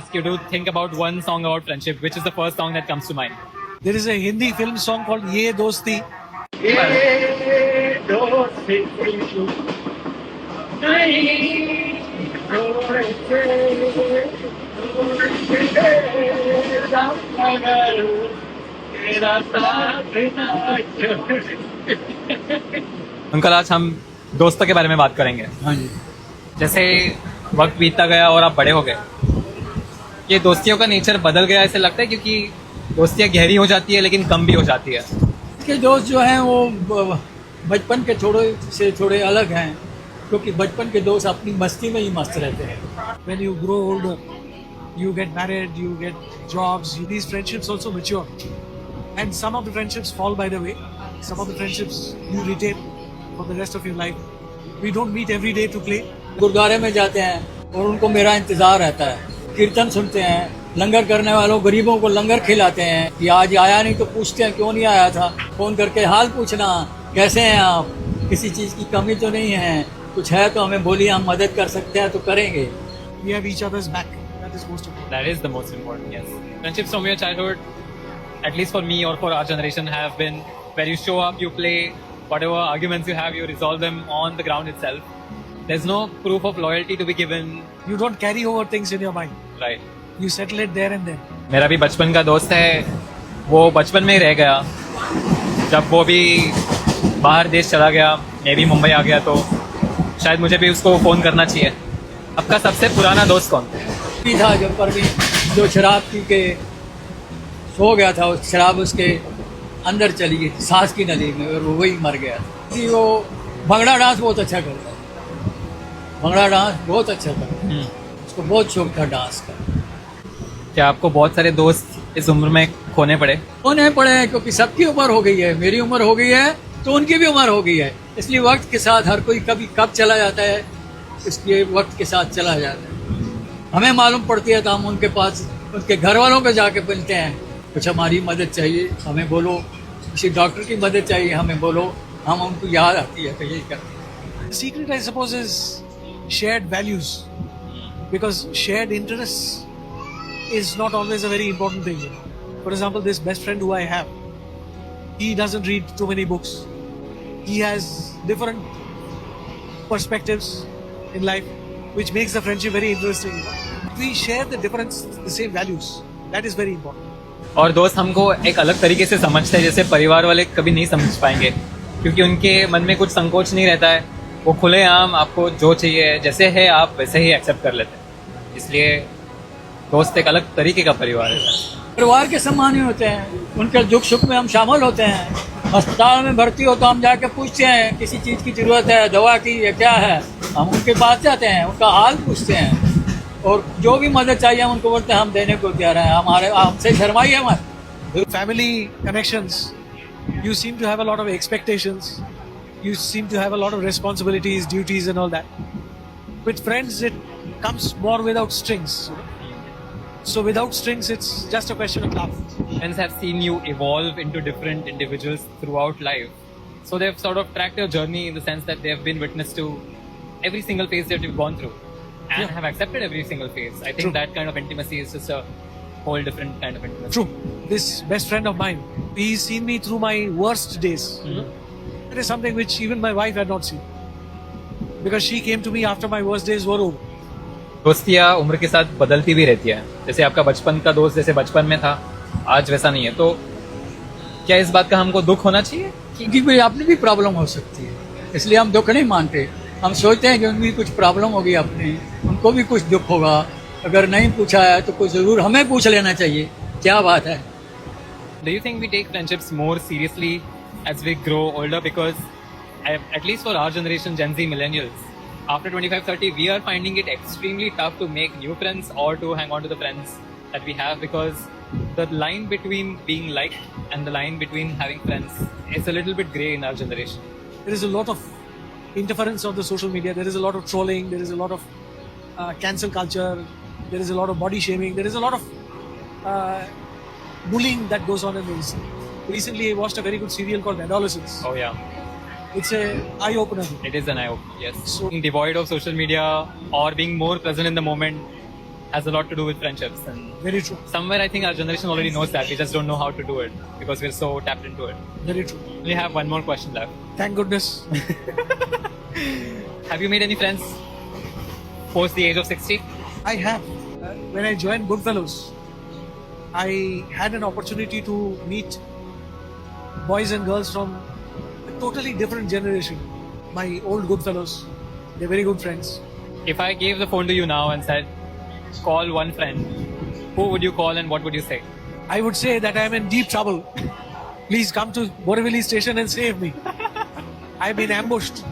Ask you to think about one song about friendship. Which is the first song that comes to mind? There is a Hindi film song called Ye Dosti. Uncle, आज हम दोस्तों के बारे में बात करेंगे। हाँ जी। जैसे वक्त बीतता गया और आप बड़े हो गए, ये दोस्तियों का नेचर बदल गया ऐसे लगता है, क्योंकि दोस्तियाँ गहरी हो जाती है लेकिन कम भी हो जाती है। के दोस्त जो हैं वो बचपन के थोड़े अलग हैं, क्योंकि बचपन के दोस्त अपनी मस्ती में ही मस्त रहते हैं। When you grow older, you get married, you get jobs, these friendships also mature. And some of the friendships fall by the way. Some of the friendships you retain for the rest of your life. We don't meet every day to play. गुरुद्वारे में जाते हैं और उनको मेरा इंतजार रहता है। कीर्तन सुनते हैं, लंगर करने वालों गरीबों को लंगर खिलाते हैं कि आज आया नहीं तो पूछते हैं क्यों नहीं आया था। फोन करके हाल पूछना, कैसे हैं आप, किसी चीज़ की कमी तो नहीं है, कुछ है तो हमें बोलिए, हम मदद कर सकते हैं तो करेंगे। We have each other's back. That is most important. That is the most important, yes. Friendships from your childhood, at least for me or for our generation, have been where you show up, you play, whatever arguments you have, you resolve them on the ground itself. There's no proof of loyalty to be given. You don't carry over things in your mind. Right. You settle it there and then. मेरा भी बचपन का दोस्त है, वो बचपन में ही रह गया। जब वो भी बाहर देश चला गया, मैं भी मुंबई आ गया, तो शायद मुझे भी उसको फ़ोन करना चाहिए। आपका सबसे पुराना दोस्त कौन भी था जब पर भी, जो शराब पी के सो गया था, उस शराब उसके अंदर चली गई सांस की नली में और वो वही मर गया। वो भंगड़ा डांस बहुत अच्छा करता है, भंगड़ा डांस बहुत अच्छा करता है, उसको बहुत शौक था डांस का। क्या आपको बहुत सारे दोस्त इस उम्र में खोने पड़े? खोने पड़े क्योंकि सबकी उम्र हो गई है, मेरी उम्र हो गई है तो उनकी भी उम्र हो गई है, इसलिए वक्त के साथ हर कोई कभी कब चला जाता है, इसलिए वक्त के साथ चला जाता है। हमें मालूम पड़ती है तो हम उनके पास, उनके घर वालों पे जाके मिलते हैं, कुछ हमारी मदद चाहिए हमें बोलो, किसी डॉक्टर की मदद चाहिए हमें बोलो, हम उनको याद आती है तो यही करते हैं। Secret I suppose is shared values, because shared interest is not always a very important thing. For example, this best friend who I have, he doesn't read too many books. He has different perspectives in life, which makes the friendship very interesting. We share the same values. That is very important. और दोस्त हमको एक अलग तरीके से समझते हैं, जैसे परिवार वाले कभी नहीं समझ पाएंगे, क्योंकि उनके मन में कुछ संकोच नहीं रहता है। वो खुलेआम आपको जो चाहिए, जैसे है आप वैसे ही एक्सेप्ट कर लेते हैं। इसलिए दोस्त एक अलग तरीके का परिवार है। परिवार के समान ही होते हैं, उनके दुख सुख में हम शामिल होते हैं। अस्पताल में भर्ती हो तो हम जाके पूछते हैं किसी चीज़ की ज़रूरत है, दवा की है, क्या है, हम उनके पास जाते हैं, उनका हाल पूछते हैं और जो भी मदद चाहिए हम उनको बोलते हैं, हम देने को तैयार हैं, हमारे हमसे शर्माइए हमारे। Family connections, you seem to have a lot of expectations, you seem to have a lot of responsibilities, duties and all that. With friends it comes more without strings. So without strings, it's just a question of love. Friends have seen you evolve into different individuals throughout life. So they've sort of tracked your journey in the sense that they have been witness to every single phase that you've gone through and have accepted every single phase. I think that kind of intimacy is just a whole different kind of intimacy. True. This best friend of mine, he's seen me through my worst days. That is something which even my wife had not seen. Because she came to me after my worst days were over. दोस्तियाँ उम्र के साथ बदलती भी रहती है। जैसे आपका बचपन का दोस्त जैसे बचपन में था, आज वैसा नहीं है, तो क्या इस बात का हमको दुख होना चाहिए? क्योंकि भाई अपनी भी प्रॉब्लम हो सकती है, इसलिए हम दुख नहीं मानते। हम सोचते हैं कि उनकी कुछ प्रॉब्लम होगी, अपनी उनको भी कुछ दुख होगा, अगर नहीं पूछा है तो कुछ ज़रूर हमें पूछ लेना चाहिए, क्या बात है। Do you think we take friendships more seriously as we grow older? Because at least for our generation, Gen Z millennials, after 25-30, we are finding it extremely tough to make new friends or to hang on to the friends that we have, because the line between being liked and the line between having friends is a little bit grey in our generation. There is a lot of interference of the social media. There is a lot of trolling. There is a lot of cancel culture. There is a lot of body shaming. There is a lot of bullying that goes on in this. Recently, I watched a very good serial called Adolescence. Oh yeah. It's a eye-opener. It is an eye-opener, yes. So, Being devoid of social media or being more present in the moment has a lot to do with friendships. And Very true. somewhere I think our generation already knows that. We just don't know how to do it because we're so tapped into it. Very true. We have one more question left. Thank goodness. Have you made any friends post the age of 60? I have. When I joined Goodfellows, I had an opportunity to meet boys and girls from a totally different generation. My old Goodfellows, they're very good friends. If I gave the phone to you now and said, call one friend, who would you call and what would you say? I would say that I am in deep trouble. Please come to Borivali station and save me. I've been ambushed.